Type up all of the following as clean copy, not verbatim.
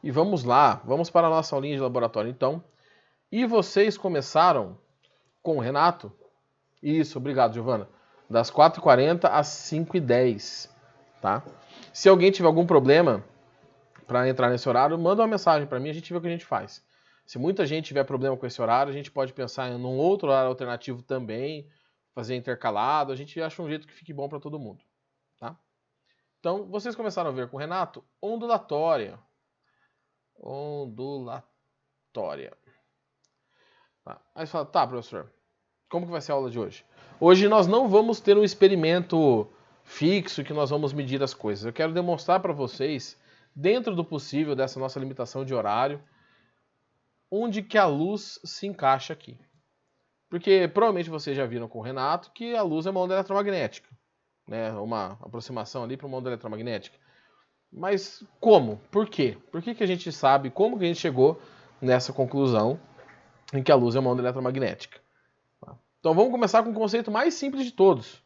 E vamos lá, vamos para a nossa aulinha de laboratório então. E vocês começaram com o Renato? Isso, obrigado, Giovana. Das 4h40 às 5h10, tá? Se alguém tiver algum problema para entrar nesse horário, manda uma mensagem para mim, a gente vê o que a gente faz. Se muita gente tiver problema com esse horário, a gente pode pensar em um outro horário alternativo também, fazer intercalado, a gente acha um jeito que fique bom para todo mundo, tá? Então, vocês começaram a ver com o Renato ondulatória. Ondulatória. Tá. Aí você fala, tá, professor, como que vai ser a aula de hoje? Hoje nós não vamos ter um experimento fixo que nós vamos medir as coisas. Eu quero demonstrar para vocês, dentro do possível dessa nossa limitação de horário, onde que a luz se encaixa aqui. Porque provavelmente vocês já viram com o Renato que a luz é uma onda eletromagnética, né? Uma aproximação ali para uma onda eletromagnética. Mas como? Por quê? Por que a gente sabe, como que a gente chegou nessa conclusão em que a luz é uma onda eletromagnética? Então vamos começar com o conceito mais simples de todos.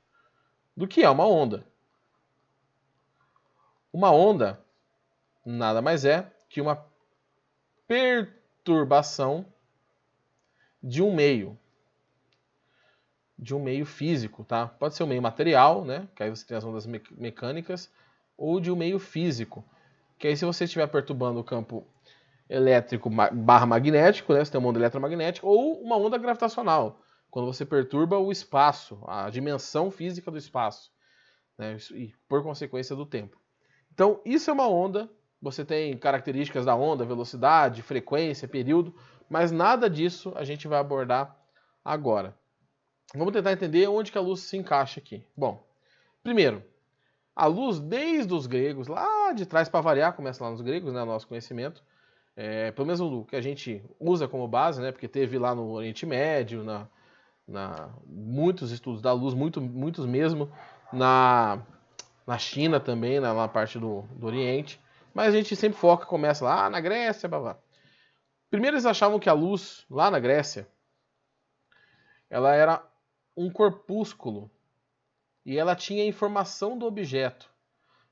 Do que é uma onda? Uma onda nada mais é que uma perturbação de um meio. De um meio físico, tá? Pode ser um meio material, né? Que aí você tem as ondas mecânicas, ou de um meio físico. Que aí se você estiver perturbando o campo elétrico barra magnético, né? Você tem uma onda eletromagnética, ou uma onda gravitacional, quando você perturba o espaço, a dimensão física do espaço, né? E por consequência do tempo. Então, isso é uma onda, você tem características da onda, velocidade, frequência, período, mas nada disso a gente vai abordar agora. Vamos tentar entender onde que a luz se encaixa aqui. Bom, primeiro, a luz desde os gregos, lá de trás para variar, começa lá nos gregos, né, nosso conhecimento, pelo menos o que a gente usa como base, né, porque teve lá no Oriente Médio, muitos estudos da luz, muitos mesmo, na China também, na parte do Oriente, mas a gente sempre começa lá na Grécia, blá, blá. Primeiro eles achavam que a luz, lá na Grécia, ela era um corpúsculo e ela tinha informação do objeto.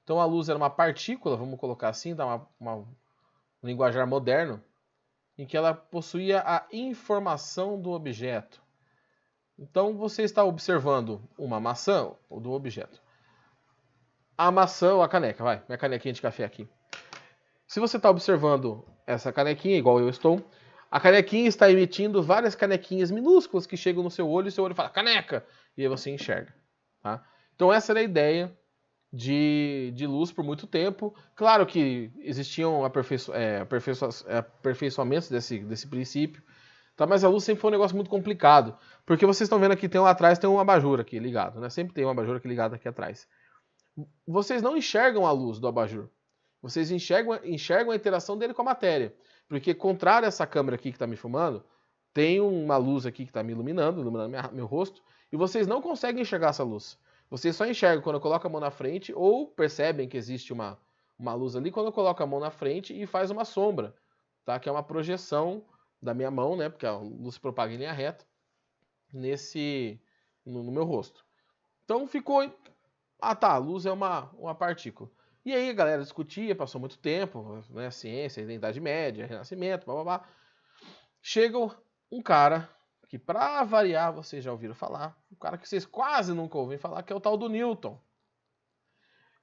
Então a luz era uma partícula, vamos colocar assim, dar um linguajar moderno, em que ela possuía a informação do objeto. Então você está observando uma maçã do objeto. A maçã ou a caneca, vai, minha canequinha de café aqui. Se você está observando essa canequinha, igual eu estou, a canequinha está emitindo várias canequinhas minúsculas que chegam no seu olho e seu olho fala, caneca! E aí você enxerga. Tá? Então essa era a ideia de luz por muito tempo. Claro que existiam aperfeiçoamentos desse princípio, tá? Mas a luz sempre foi um negócio muito complicado. Porque vocês estão vendo aqui, tem lá atrás, tem um abajur aqui ligado. Né? Sempre tem um abajur aqui ligado aqui atrás. Vocês não enxergam a luz do abajur. Vocês enxergam a interação dele com a matéria. Porque, contrário a essa câmera aqui que está me filmando, tem uma luz aqui que está me iluminando meu rosto, e vocês não conseguem enxergar essa luz. Vocês só enxergam quando eu coloco a mão na frente, ou percebem que existe uma luz ali, quando eu coloco a mão na frente e faz uma sombra, tá? Que é uma projeção da minha mão, né? Porque a luz se propaga em linha reta, no meu rosto. Então ficou... Ah tá, a luz é uma partícula. E aí a galera discutia, passou muito tempo, né, ciência, Idade Média, Renascimento, blá blá blá. Chega um cara que, pra variar, vocês já ouviram falar, um cara que vocês quase nunca ouvem falar, que é o tal do Newton.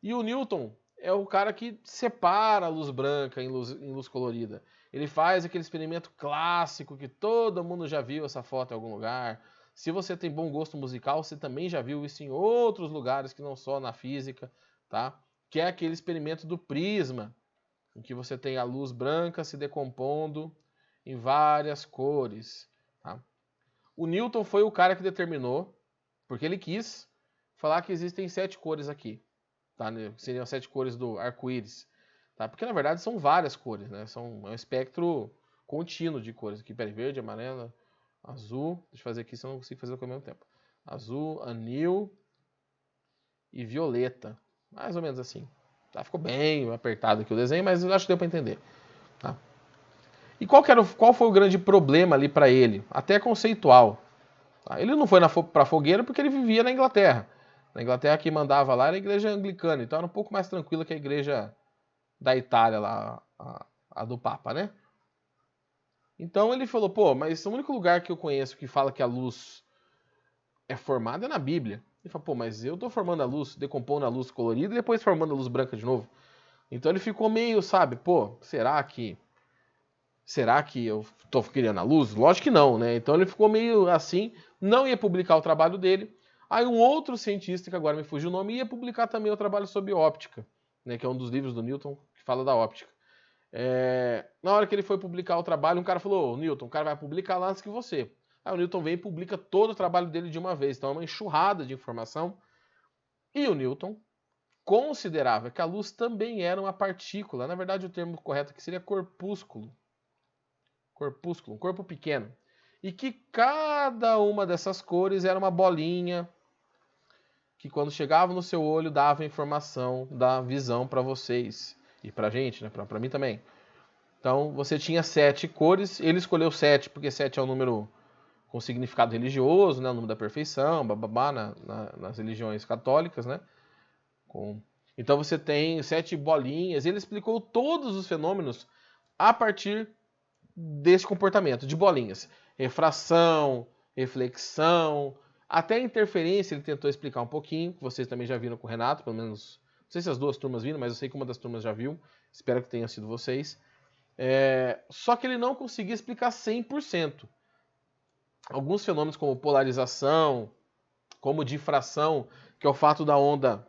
E o Newton é o cara que separa a luz branca em luz colorida. Ele faz aquele experimento clássico que todo mundo já viu essa foto em algum lugar. Se você tem bom gosto musical, você também já viu isso em outros lugares que não só na física, tá? Que é aquele experimento do prisma, em que você tem a luz branca se decompondo em várias cores. Tá? O Newton foi o cara que determinou, porque ele quis falar que existem 7 cores aqui. Tá? Seriam 7 cores do arco-íris. Tá? Porque na verdade são várias cores, né? É um espectro contínuo de cores. Aqui, verde, amarelo, azul. Deixa eu fazer aqui, senão eu não consigo fazer ao mesmo tempo. Azul, anil e violeta. Mais ou menos assim. Tá? Ficou bem apertado aqui o desenho, mas eu acho que deu para entender. Tá? E qual foi o grande problema ali para ele? Até conceitual. Tá? Ele não foi para a fogueira porque ele vivia na Inglaterra. Na Inglaterra quem mandava lá era a igreja anglicana, então era um pouco mais tranquila que a igreja da Itália lá, a do Papa, né? Então ele falou, pô, mas o único lugar que eu conheço que fala que a luz é formada é na Bíblia. Ele falou, pô, mas eu tô formando a luz, decompondo a luz colorida e depois formando a luz branca de novo. Então ele ficou meio, sabe, pô, será que eu tô criando a luz? Lógico que não, né? Então ele ficou meio assim, não ia publicar o trabalho dele. Aí um outro cientista, que agora me fugiu o nome, ia publicar também o trabalho sobre óptica, né, que é um dos livros do Newton que fala da óptica. Na hora que ele foi publicar o trabalho, um cara falou, ô, Newton, o cara vai publicar lá antes que você. Aí o Newton vem e publica todo o trabalho dele de uma vez. Então é uma enxurrada de informação. E o Newton considerava que a luz também era uma partícula. Na verdade, o termo correto aqui seria corpúsculo. Corpúsculo, um corpo pequeno. E que cada uma dessas cores era uma bolinha que quando chegava no seu olho dava informação da visão para vocês. E pra gente, né? Pra mim também. Então você tinha 7 cores. Ele escolheu 7 porque 7 é um número com significado religioso, né? O número da perfeição, bababá, nas religiões católicas, né? Então você tem 7 bolinhas. Ele explicou todos os fenômenos a partir desse comportamento de bolinhas. Refração, reflexão, até interferência ele tentou explicar um pouquinho, que vocês também já viram com o Renato, pelo menos, não sei se as duas turmas viram, mas eu sei que uma das turmas já viu, espero que tenha sido vocês. Só que ele não conseguia explicar 100%. Alguns fenômenos como polarização, como difração, que é o fato da onda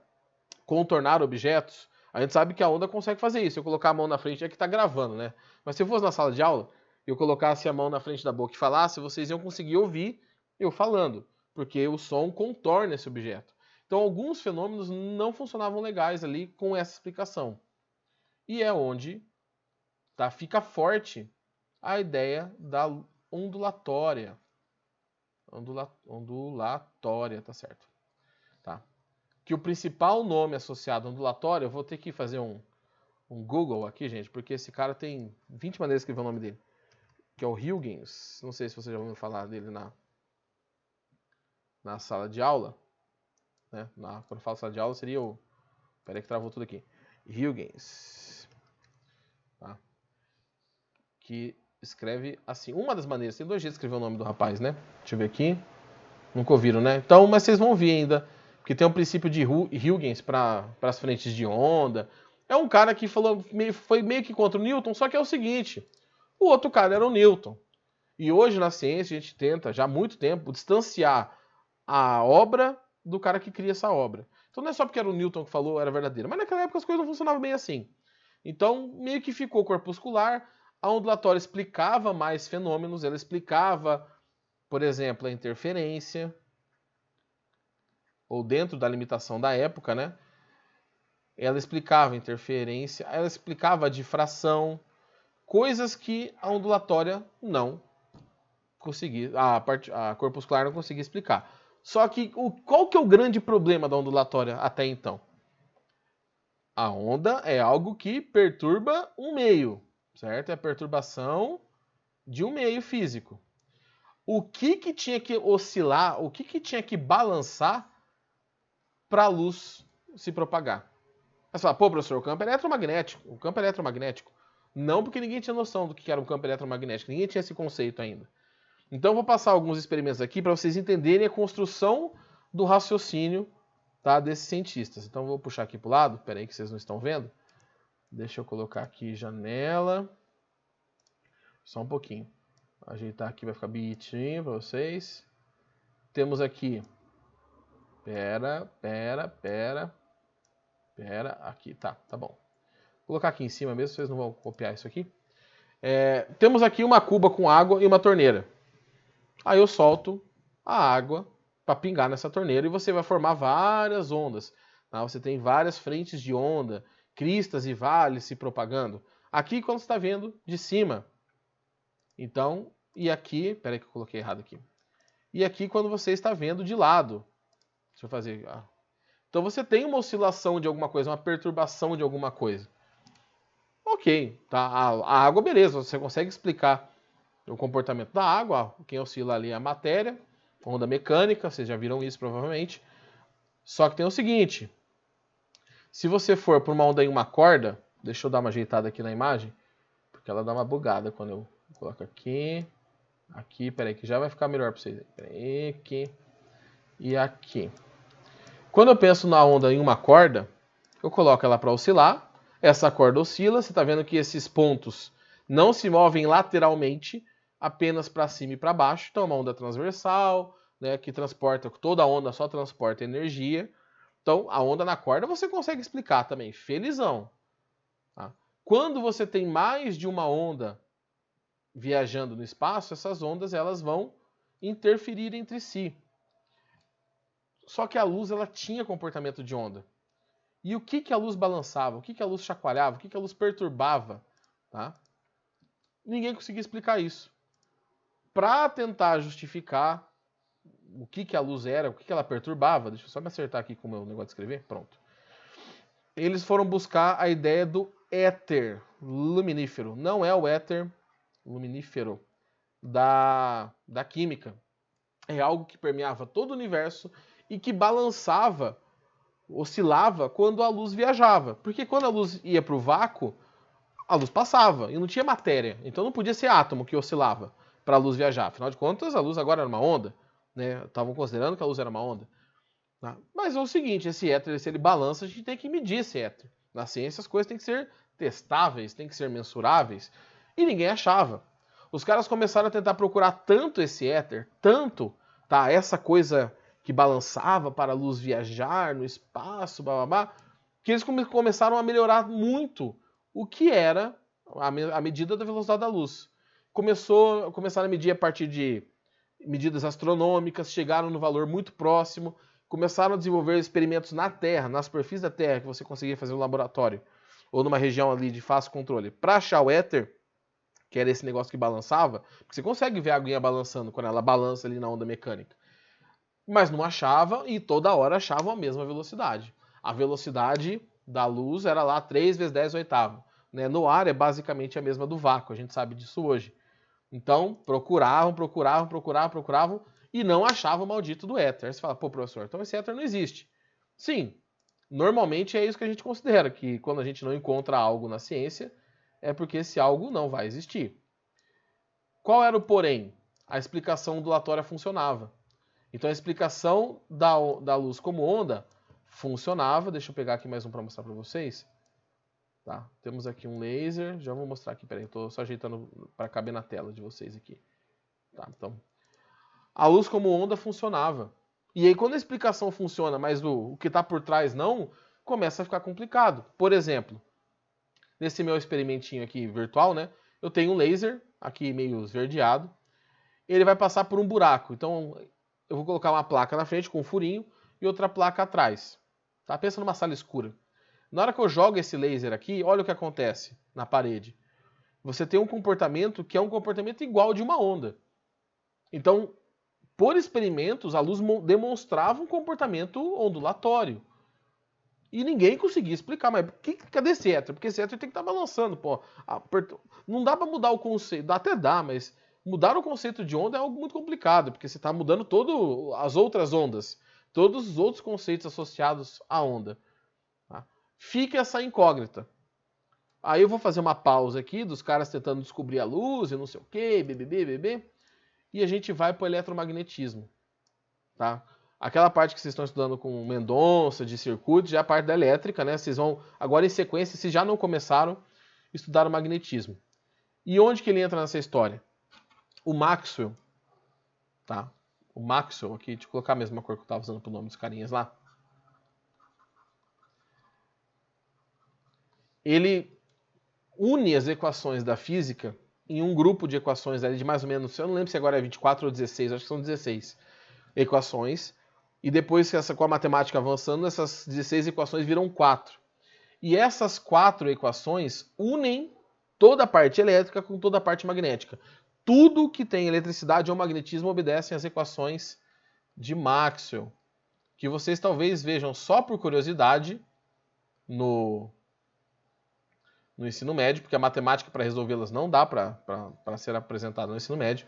contornar objetos, a gente sabe que a onda consegue fazer isso. Se eu colocar a mão na frente é que está gravando, né? Mas se eu fosse na sala de aula, eu colocasse a mão na frente da boca e falasse, vocês iam conseguir ouvir eu falando, porque o som contorna esse objeto. Então alguns fenômenos não funcionavam legais ali com essa explicação. E é onde fica forte a ideia da ondulatória. Ondulatória, tá certo. Tá. Que o principal nome associado à ondulatória, eu vou ter que fazer um Google aqui, gente, porque esse cara tem 20 maneiras de escrever o nome dele. Que é o Huygens. Não sei se você já ouviu falar dele na sala de aula. Né? Quando eu falo sala de aula, seria o... Peraí que travou tudo aqui. Huygens. Tá? Que escreve assim. Uma das maneiras, tem 2 jeitos de escrever o nome do rapaz, né? Deixa eu ver aqui. Nunca ouviram, né? Então, mas vocês vão ouvir ainda. Porque tem um princípio de Huygens para as frentes de onda. É um cara que foi meio que contra o Newton, só que é o seguinte. O outro cara era o Newton. E hoje na ciência a gente tenta, já há muito tempo, distanciar a obra do cara que cria essa obra. Então não é só porque era o Newton que falou, era verdadeiro. Mas naquela época as coisas não funcionavam bem assim. Então meio que ficou corpuscular. A ondulatória explicava mais fenômenos. Ela explicava, por exemplo, a interferência. Ou dentro da limitação da época, né? Ela explicava a interferência. Ela explicava a difração. Coisas que a ondulatória não conseguia, a corpuscular não conseguia explicar. Só que qual que é o grande problema da ondulatória até então? A onda é algo que perturba um meio, certo? É a perturbação de um meio físico. O que tinha que oscilar, o que tinha que balançar para a luz se propagar? Você fala, pô, professor, o campo é eletromagnético. O campo é eletromagnético. Não, porque ninguém tinha noção do que era um campo eletromagnético. Ninguém tinha esse conceito ainda. Então eu vou passar alguns experimentos aqui para vocês entenderem a construção do raciocínio, tá, desses cientistas. Então eu vou puxar aqui para o lado. Espera aí que vocês não estão vendo. Deixa eu colocar aqui janela. Só um pouquinho. Ajeitar aqui, vai ficar bonitinho para vocês. Temos aqui... Pera. Aqui, tá bom. Vou colocar aqui em cima mesmo, vocês não vão copiar isso aqui. Temos aqui uma cuba com água e uma torneira. Aí eu solto a água para pingar nessa torneira e você vai formar várias ondas. Tá? Você tem várias frentes de onda, cristas e vales se propagando. Aqui quando você está vendo de cima. Então, e aqui... Peraí que eu coloquei errado aqui. E aqui quando você está vendo de lado. Deixa eu fazer... Então você tem uma oscilação de alguma coisa, uma perturbação de alguma coisa. Ok, tá? A água, beleza, você consegue explicar o comportamento da água. Quem oscila ali é a matéria, onda mecânica, vocês já viram isso provavelmente. Só que tem o seguinte, se você for por uma onda em uma corda, deixa eu dar uma ajeitada aqui na imagem, porque ela dá uma bugada quando eu coloco aqui, aqui, peraí, que já vai ficar melhor para vocês. Peraí, aqui e aqui. Quando eu penso na onda em uma corda, eu coloco ela para oscilar, essa corda oscila, você está vendo que esses pontos não se movem lateralmente, apenas para cima e para baixo, então é uma onda transversal, né, que transporta, toda onda só transporta energia. Então, a onda na corda você consegue explicar também, felizão. Tá? Quando você tem mais de uma onda viajando no espaço, essas ondas elas vão interferir entre si. Só que a luz ela tinha comportamento de onda. E o que a luz balançava? O que a luz chacoalhava? O que a luz perturbava? Tá? Ninguém conseguia explicar isso. Para tentar justificar o que a luz era, o que ela perturbava, deixa eu só me acertar aqui com o meu negócio de escrever, pronto. Eles foram buscar a ideia do éter luminífero. Não é o éter luminífero da química. É algo que permeava todo o universo e que balançava, oscilava quando a luz viajava. Porque quando a luz ia para o vácuo, a luz passava e não tinha matéria. Então não podia ser átomo que oscilava para a luz viajar. Afinal de contas, a luz agora era uma onda. Né? Estavam considerando que a luz era uma onda. Tá? Mas é o seguinte, esse éter, se ele balança, a gente tem que medir esse éter. Na ciência as coisas têm que ser testáveis, têm que ser mensuráveis. E ninguém achava. Os caras começaram a tentar procurar tanto esse éter, tanto, tá, essa coisa que balançava para a luz viajar no espaço, blá, blá, blá, que eles começaram a melhorar muito o que era a medida da velocidade da luz. Começaram a medir a partir de medidas astronômicas, chegaram no valor muito próximo, começaram a desenvolver experimentos na Terra, na superfície da Terra, que você conseguia fazer no laboratório, ou numa região ali de fácil controle, para achar o éter, que era esse negócio que balançava, porque você consegue ver a aguinha balançando quando ela balança ali na onda mecânica. Mas não achava e toda hora achavam a mesma velocidade. A velocidade da luz era lá 3 vezes 10 oitavo. Né? No ar é basicamente a mesma do vácuo, a gente sabe disso hoje. Então, procuravam e não achavam o maldito do éter. Aí você fala, pô, professor, então esse éter não existe. Sim, normalmente é isso que a gente considera, que quando a gente não encontra algo na ciência, é porque esse algo não vai existir. Qual era o porém? A explicação ondulatória funcionava. Então a explicação da luz como onda funcionava. Deixa eu pegar aqui mais um para mostrar para vocês. Tá, temos aqui um laser, já vou mostrar aqui, peraí, eu estou só ajeitando para caber na tela de vocês aqui. Tá, então, a luz como onda funcionava. E aí quando a explicação funciona, mas o que está por trás não, começa a ficar complicado. Por exemplo, nesse meu experimentinho aqui virtual, né, eu tenho um laser, aqui meio esverdeado, ele vai passar por um buraco. Então, eu vou colocar uma placa na frente com um furinho e outra placa atrás. Tá? Pensa numa sala escura. Na hora que eu jogo esse laser aqui, olha o que acontece na parede. Você tem um comportamento que é um comportamento igual de uma onda. Então, por experimentos, a luz demonstrava um comportamento ondulatório. E ninguém conseguia explicar, mas cadê esse éter? Porque esse éter tem que estar balançando, pô. Não dá para mudar o conceito, até dá, mas mudar o conceito de onda é algo muito complicado, porque você está mudando todas as outras ondas, todos os outros conceitos associados à onda. Fica essa incógnita. Aí eu vou fazer uma pausa aqui dos caras tentando descobrir a luz e não sei o que, bebê, e a gente vai para o eletromagnetismo. Tá? Aquela parte que vocês estão estudando com Mendonça, de circuitos, já é a parte da elétrica, né? Vocês vão, agora em sequência, se já não começaram, estudar o magnetismo. E onde que ele entra nessa história? O Maxwell, tá? O Maxwell, aqui, deixa eu colocar a mesma cor que eu estava usando para o nome dos carinhas lá. Ele une as equações da física em um grupo de equações ali de mais ou menos, eu não lembro se agora é 24 ou 16, acho que são 16 equações, e depois com a matemática avançando, essas 16 equações viram 4. E essas 4 equações unem toda a parte elétrica com toda a parte magnética. Tudo que tem eletricidade ou magnetismo obedecem às equações de Maxwell, que vocês talvez vejam só por curiosidade no ensino médio, porque a matemática para resolvê-las não dá para ser apresentada no ensino médio,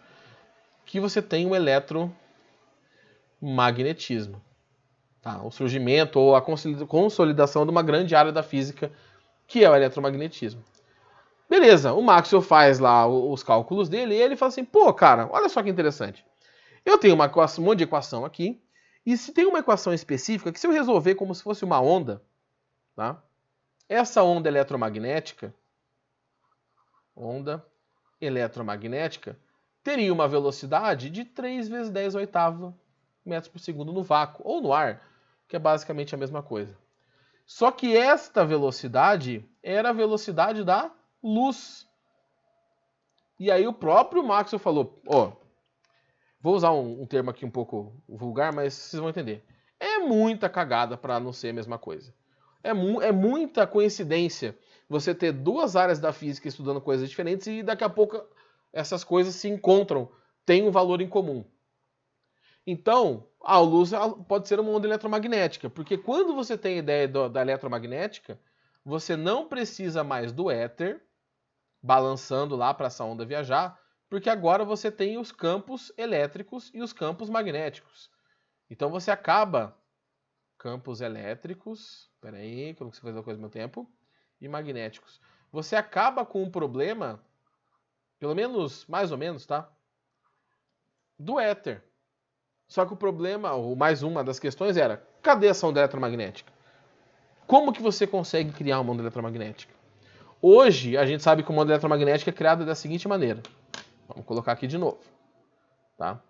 que você tem o eletromagnetismo. Tá? O surgimento ou a consolidação de uma grande área da física, que é o eletromagnetismo. Beleza, o Maxwell faz lá os cálculos dele e ele fala assim, pô, cara, olha só que interessante. Eu tenho um monte de equação aqui, e se tem uma equação específica que se eu resolver como se fosse uma onda, tá? Essa onda eletromagnética, teria uma velocidade de 3 vezes 10 oitava metros por segundo no vácuo, ou no ar, que é basicamente a mesma coisa. Só que esta velocidade era a velocidade da luz. E aí o próprio Maxwell falou, ó, vou usar um termo aqui um pouco vulgar, mas vocês vão entender. É muita cagada para não ser a mesma coisa. É muita coincidência você ter duas áreas da física estudando coisas diferentes e daqui a pouco essas coisas se encontram, têm um valor em comum. Então, a luz pode ser uma onda eletromagnética, porque quando você tem a ideia da eletromagnética, você não precisa mais do éter balançando lá para essa onda viajar, porque agora você tem os campos elétricos e os campos magnéticos. Então você acaba campos elétricos, peraí, que eu não consigo fazer a coisa no meu tempo, e magnéticos. Você acaba com um problema, pelo menos, mais ou menos, tá? Do éter. Só que o problema, ou mais uma das questões era, cadê essa onda eletromagnética? Como que você consegue criar uma onda eletromagnética? Hoje, a gente sabe que uma onda eletromagnética é criada da seguinte maneira. Vamos colocar aqui de novo. Tá?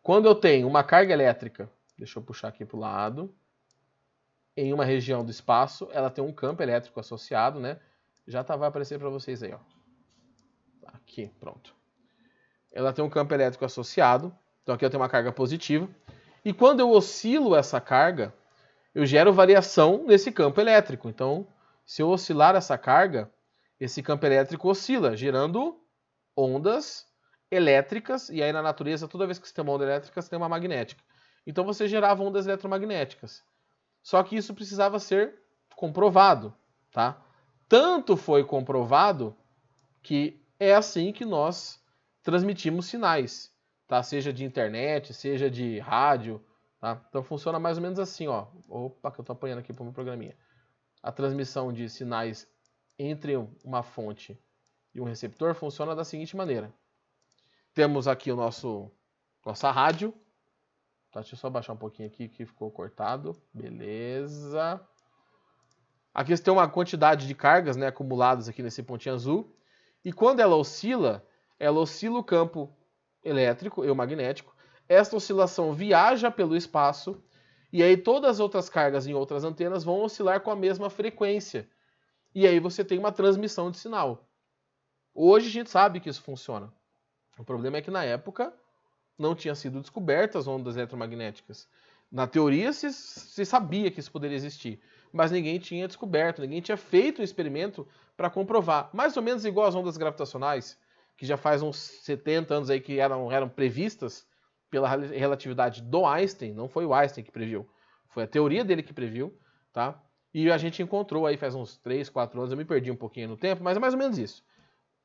Quando eu tenho uma carga elétrica, deixa eu puxar aqui para o lado, em uma região do espaço, ela tem um campo elétrico associado, né? Já vai aparecer para vocês aí, ó. Aqui, pronto. Ela tem um campo elétrico associado, então aqui eu tenho uma carga positiva. E quando eu oscilo essa carga, eu gero variação nesse campo elétrico. Então, se eu oscilar essa carga, esse campo elétrico oscila, gerando ondas elétricas, e aí na natureza, toda vez que você tem uma onda elétrica, você tem uma magnética. Então você gerava ondas eletromagnéticas. Só que isso precisava ser comprovado, tá? Tanto foi comprovado que é assim que nós transmitimos sinais, tá? Seja de internet, seja de rádio, tá? Então funciona mais ou menos assim, ó. Opa, que eu tô apanhando aqui para o meu programinha. A transmissão de sinais entre uma fonte e um receptor funciona da seguinte maneira. Temos aqui nossa rádio. Tá, deixa eu só baixar um pouquinho aqui que ficou cortado. Beleza. Aqui você tem uma quantidade de cargas, né, acumuladas aqui nesse pontinho azul. E quando ela oscila o campo elétrico e o magnético. Esta oscilação viaja pelo espaço. E aí todas as outras cargas em outras antenas vão oscilar com a mesma frequência. E aí você tem uma transmissão de sinal. Hoje a gente sabe que isso funciona. O problema é que na época não tinham sido descobertas ondas eletromagnéticas. Na teoria se sabia que isso poderia existir, mas ninguém tinha descoberto, ninguém tinha feito um experimento para comprovar. Mais ou menos igual as ondas gravitacionais, que já faz uns 70 anos aí que eram previstas pela relatividade do Einstein, não foi o Einstein que previu, foi a teoria dele que previu, tá? E a gente encontrou aí faz uns 3, 4 anos, eu me perdi um pouquinho no tempo, mas é mais ou menos isso.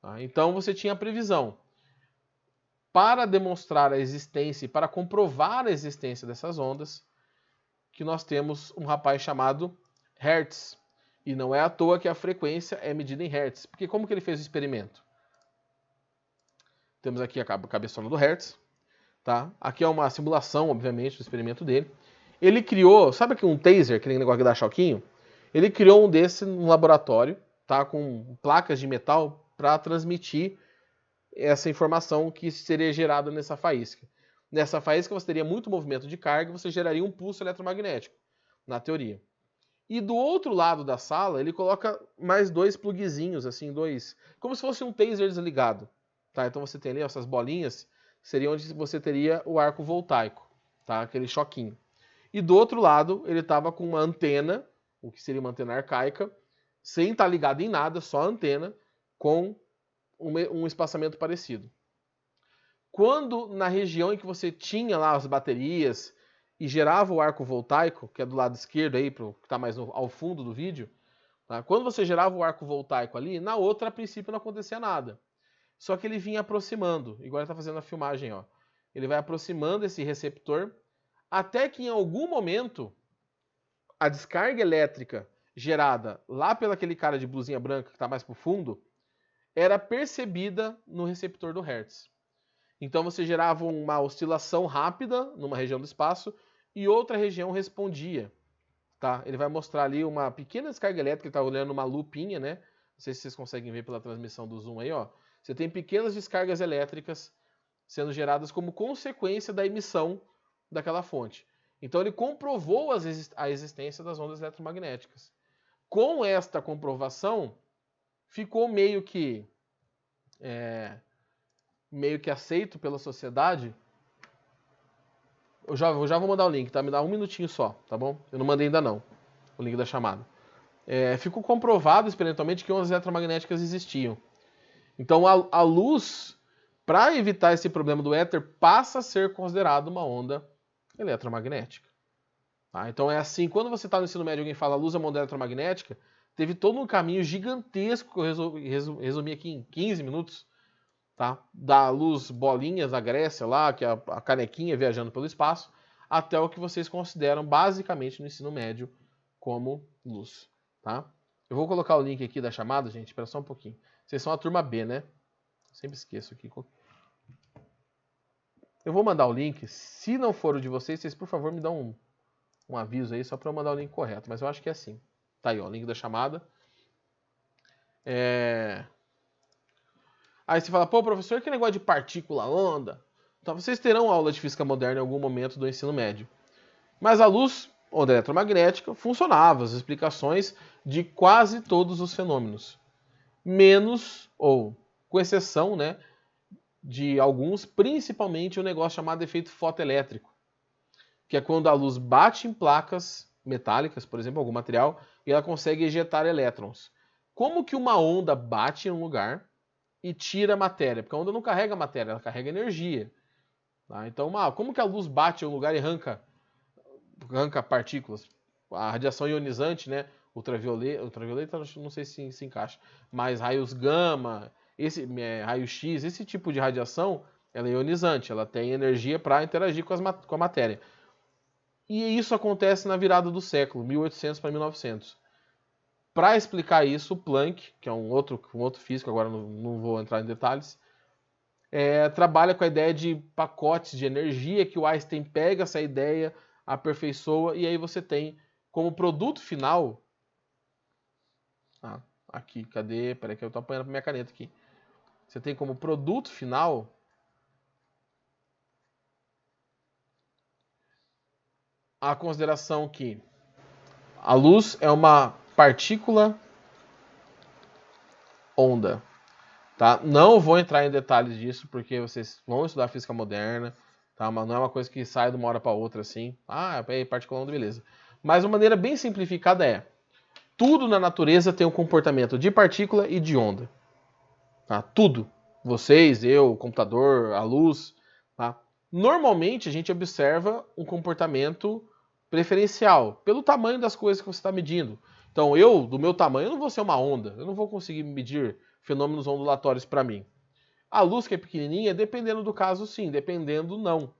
Tá? Então você tinha a previsão. Para demonstrar a existência e para comprovar a existência dessas ondas, que nós temos um rapaz chamado Hertz. E não é à toa que a frequência é medida em Hertz. Porque como que ele fez o experimento? Temos aqui a cabeçona do Hertz. Tá? Aqui é uma simulação, obviamente, do experimento dele. Ele criou, sabe aqui um taser, aquele negócio que dá choquinho? Ele criou um desse no laboratório, tá? Com placas de metal para transmitir essa informação que seria gerada nessa faísca. Nessa faísca você teria muito movimento de carga e você geraria um pulso eletromagnético, na teoria. E do outro lado da sala, ele coloca mais dois plugzinhos, assim, como se fosse um taser desligado. Tá? Então você tem ali essas bolinhas, seria onde você teria o arco voltaico, tá? Aquele choquinho. E do outro lado, ele estava com uma antena, o que seria uma antena arcaica, sem estar ligado em nada, só a antena, com um espaçamento parecido. Quando na região em que você tinha lá as baterias e gerava o arco voltaico, que é do lado esquerdo aí, que está mais ao fundo do vídeo, tá? Quando você gerava o arco voltaico ali, na outra a princípio não acontecia nada. Só que ele vinha aproximando, igual ele está fazendo a filmagem, ó. Ele vai aproximando esse receptor, até que em algum momento a descarga elétrica gerada lá pelo aquele cara de blusinha branca que está mais pro fundo, era percebida no receptor do Hertz. Então você gerava uma oscilação rápida numa região do espaço e outra região respondia. Tá? Ele vai mostrar ali uma pequena descarga elétrica, ele está olhando uma lupinha, né? Não sei se vocês conseguem ver pela transmissão do zoom aí, ó. Você tem pequenas descargas elétricas sendo geradas como consequência da emissão daquela fonte. Então ele comprovou a existência das ondas eletromagnéticas. Com esta comprovação, ficou meio que aceito pela sociedade. Eu já vou mandar o link, tá? Me dá um minutinho só, tá bom? Eu não mandei ainda não, o link da chamada. Ficou comprovado experimentalmente que ondas eletromagnéticas existiam. Então a luz, para evitar esse problema do éter, passa a ser considerada uma onda eletromagnética. Tá? Então é assim, quando você está no ensino médio e alguém fala a luz é uma onda eletromagnética, teve todo um caminho gigantesco que eu resumi aqui em 15 minutos, tá? Da luz bolinhas da Grécia lá, que é a canequinha viajando pelo espaço, até o que vocês consideram basicamente no ensino médio como luz. Tá? Eu vou colocar o link aqui da chamada, gente, espera só um pouquinho. Vocês são a turma B, né? Sempre esqueço aqui. Eu vou mandar o link. Se não for o de vocês, vocês por favor me dão um aviso aí, só para eu mandar o link correto. Mas eu acho que é assim. Tá aí, ó, o link da chamada. Aí você fala, pô, professor, que negócio de partícula, onda? Então vocês terão aula de física moderna em algum momento do ensino médio. Mas a luz, onda eletromagnética, funcionava. As explicações de quase todos os fenômenos. Menos, ou com exceção, né, de alguns, principalmente o negócio chamado efeito fotoelétrico, que é quando a luz bate em placas metálicas, por exemplo, algum material, e ela consegue ejetar elétrons. Como que uma onda bate em um lugar e tira matéria? Porque a onda não carrega matéria, ela carrega energia. Tá? Então, como que a luz bate em um lugar e arranca partículas? A radiação ionizante, né? Ultravioleta não sei se encaixa, mas raios gama, raio-x, esse tipo de radiação, ela é ionizante, ela tem energia para interagir com a matéria. E isso acontece na virada do século, 1800 para 1900. Para explicar isso, o Planck, que é um outro físico, agora não vou entrar em detalhes, trabalha com a ideia de pacotes de energia, que o Einstein pega essa ideia, aperfeiçoa, e aí você tem como produto final... aqui, cadê? Peraí que eu tô apanhando pra minha caneta aqui. Você tem como produto final a consideração que a luz é uma partícula onda. Tá? Não vou entrar em detalhes disso, porque vocês vão estudar física moderna, tá? Mas não é uma coisa que sai de uma hora para outra assim. É partícula onda, beleza. Mas uma maneira bem simplificada é: tudo na natureza tem um comportamento de partícula e de onda. Tá? Tudo. Vocês, eu, o computador, a luz. Tá? Normalmente a gente observa um comportamento preferencial pelo tamanho das coisas que você está medindo. Então eu, do meu tamanho, eu não vou ser uma onda. Eu não vou conseguir medir fenômenos ondulatórios para mim. A luz que é pequenininha, dependendo do caso sim, dependendo não.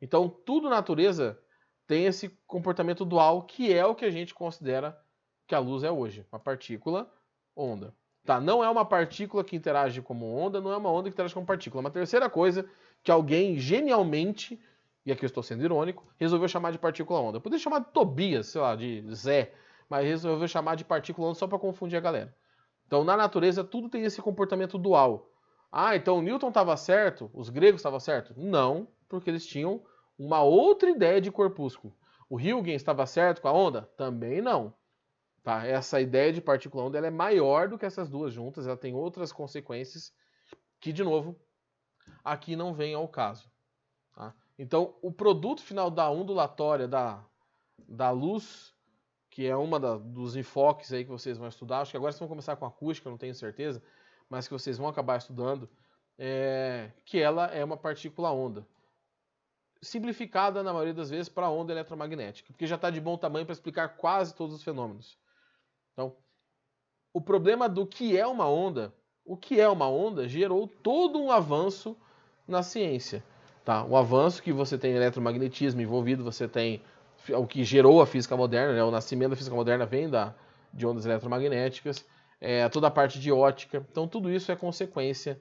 Então tudo na natureza tem esse comportamento dual, que é o que a gente considera que a luz é hoje, uma partícula onda. Tá? Não é uma partícula que interage como onda, não é uma onda que interage como partícula. Uma terceira coisa que alguém genialmente, e aqui eu estou sendo irônico, resolveu chamar de partícula onda. Poderia chamar de Tobias, sei lá, de Zé, mas resolveu chamar de partícula onda só para confundir a galera. Então, na natureza, tudo tem esse comportamento dual. Então o Newton estava certo? Os gregos estavam certos? Não, porque eles tinham uma outra ideia de corpúsculo. O Huygens estava certo com a onda? Também não. Tá? Essa ideia de partícula onda ela é maior do que essas duas juntas, ela tem outras consequências que, de novo, aqui não vem ao caso. Tá? Então, o produto final da ondulatória da luz, que é uma dos enfoques aí que vocês vão estudar, acho que agora vocês vão começar com acústica, não tenho certeza, mas que vocês vão acabar estudando, que ela é uma partícula onda. Simplificada, na maioria das vezes, para a onda eletromagnética, porque já está de bom tamanho para explicar quase todos os fenômenos. Então, o problema do que é uma onda, o que é uma onda gerou todo um avanço na ciência. Tá? Um avanço que você tem eletromagnetismo envolvido, você tem o que gerou a física moderna, né? O nascimento da física moderna vem de ondas eletromagnéticas, toda a parte de ótica. Então tudo isso é consequência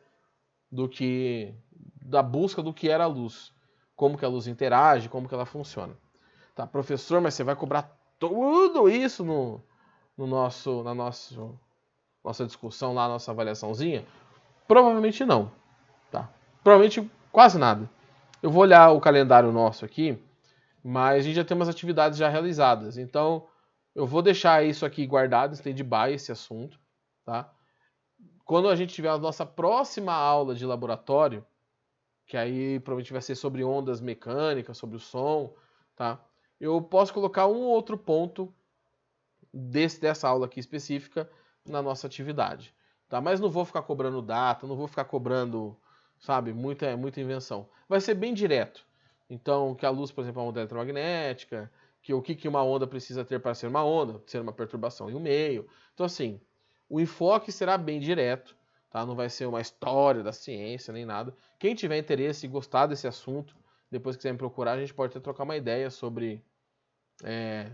da busca do que era a luz, como que a luz interage, como que ela funciona. Tá, professor, mas você vai cobrar tudo isso na nossa discussão lá, nossa avaliaçãozinha? Provavelmente não, tá? Provavelmente quase nada. Eu vou olhar o calendário nosso aqui, mas a gente já tem umas atividades já realizadas. Então, eu vou deixar isso aqui guardado, stand-by esse assunto, tá? Quando a gente tiver a nossa próxima aula de laboratório, que aí provavelmente vai ser sobre ondas mecânicas, sobre o som, tá? Eu posso colocar um ou outro ponto dessa aula aqui específica na nossa atividade, tá? Mas não vou ficar cobrando data, não vou ficar cobrando, sabe, muita invenção. Vai ser bem direto. Então, que a luz, por exemplo, é uma onda eletromagnética, que o que uma onda precisa ter para ser uma onda, ser uma perturbação em um meio. Então, assim, o enfoque será bem direto, tá? Não vai ser uma história da ciência nem nada. Quem tiver interesse e gostar desse assunto, depois quiser me procurar, a gente pode até trocar uma ideia sobre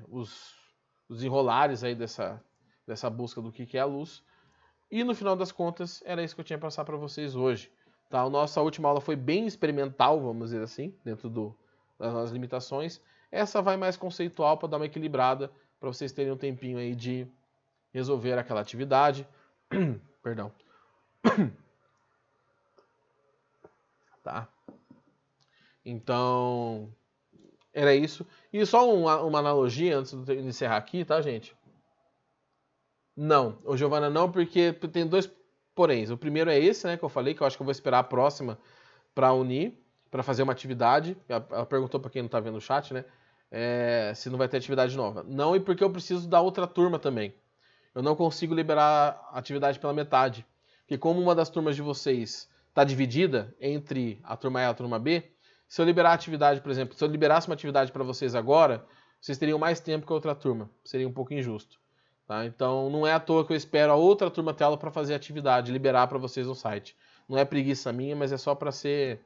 os enrolares aí dessa busca do que é a luz. E no final das contas, era isso que eu tinha para passar para vocês hoje. Tá? A nossa última aula foi bem experimental, vamos dizer assim, dentro das nossas limitações. Essa vai mais conceitual para dar uma equilibrada, para vocês terem um tempinho aí de resolver aquela atividade. Perdão. Tá? Então, era isso. E só uma analogia antes de encerrar aqui, tá, gente? Não, o Giovana não, porque tem dois poréns. O primeiro é esse, né, que eu falei, que eu acho que eu vou esperar a próxima para unir, para fazer uma atividade. Ela perguntou para quem não tá vendo o chat, né, se não vai ter atividade nova. Não, e porque eu preciso da outra turma também. Eu não consigo liberar a atividade pela metade. Porque como uma das turmas de vocês está dividida entre a turma A e a turma B, se eu liberar a atividade, por exemplo, se eu liberasse uma atividade para vocês agora, vocês teriam mais tempo que a outra turma. Seria um pouco injusto. Tá? Então não é à toa que eu espero a outra turma ter aula para fazer a atividade, liberar para vocês no site. Não é preguiça minha, mas é só para ser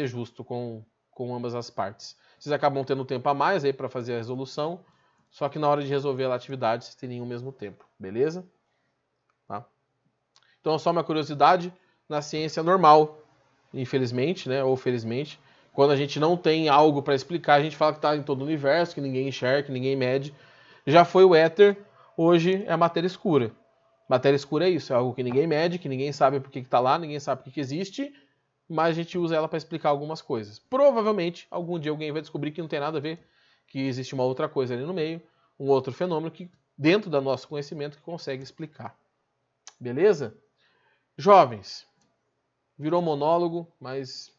justo com ambas as partes. Vocês acabam tendo tempo a mais aí para fazer a resolução, só que na hora de resolver a atividade vocês teriam o mesmo tempo, beleza? Tá? Então só uma curiosidade, na ciência normal, infelizmente, né, ou felizmente, quando a gente não tem algo para explicar, a gente fala que está em todo o universo, que ninguém enxerga, que ninguém mede. Já foi o éter, hoje é a matéria escura. Matéria escura é isso, é algo que ninguém mede, que ninguém sabe por que está lá, ninguém sabe por que existe, mas a gente usa ela para explicar algumas coisas. Provavelmente, algum dia alguém vai descobrir que não tem nada a ver, que existe uma outra coisa ali no meio, um outro fenômeno que, dentro do nosso conhecimento, que consegue explicar. Beleza? Jovens, virou monólogo, mas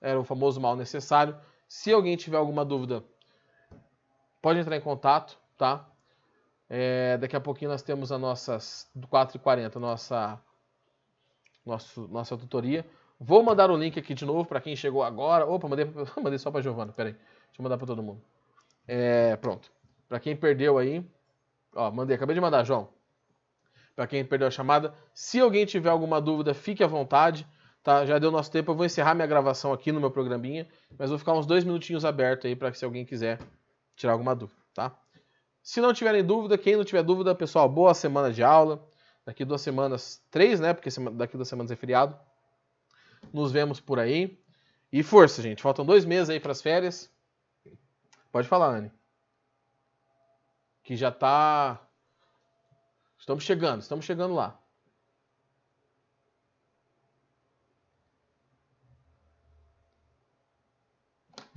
era o famoso mal necessário. Se alguém tiver alguma dúvida, pode entrar em contato, tá? Daqui a pouquinho nós temos a nossas 4h40, nossa tutoria. Vou mandar o link aqui de novo para quem chegou agora. Opa, mandei só para Giovana, peraí. Deixa eu mandar para todo mundo. Pronto. Para quem perdeu aí, ó, acabei de mandar, João. Para quem perdeu a chamada, se alguém tiver alguma dúvida, fique à vontade, tá? Já deu nosso tempo, eu vou encerrar minha gravação aqui no meu programinha, mas vou ficar uns 2 minutinhos aberto aí para que se alguém quiser tirar alguma dúvida, tá? Se não tiverem dúvida, quem não tiver dúvida, pessoal, boa semana de aula. Daqui 2 semanas, 3, né? Porque daqui 2 semanas é feriado. Nos vemos por aí. E força, gente. Faltam 2 meses aí para as férias. Pode falar, Anne. Que já tá... Estamos chegando lá.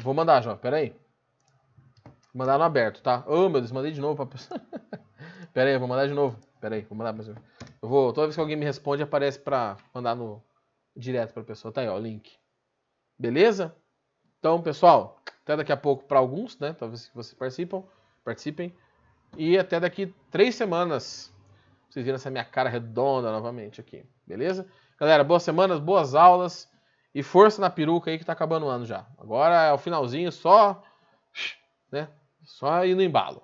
Vou mandar, João. Pera aí. Vou mandar no aberto, tá? Oh, meu Deus, mandei de novo pra pessoa. Pera aí, vou mandar de novo. Pera aí, vou mandar mais. Toda vez que alguém me responde, aparece pra mandar direto pra pessoa. Tá aí, ó, o link. Beleza? Então, pessoal, até daqui a pouco para alguns, né? Talvez que vocês participem. E até daqui 3 semanas. Vocês viram essa minha cara redonda novamente aqui. Beleza? Galera, boas semanas, boas aulas. E força na peruca aí que tá acabando o ano já. Agora é o finalzinho, só, né? Só ir no embalo.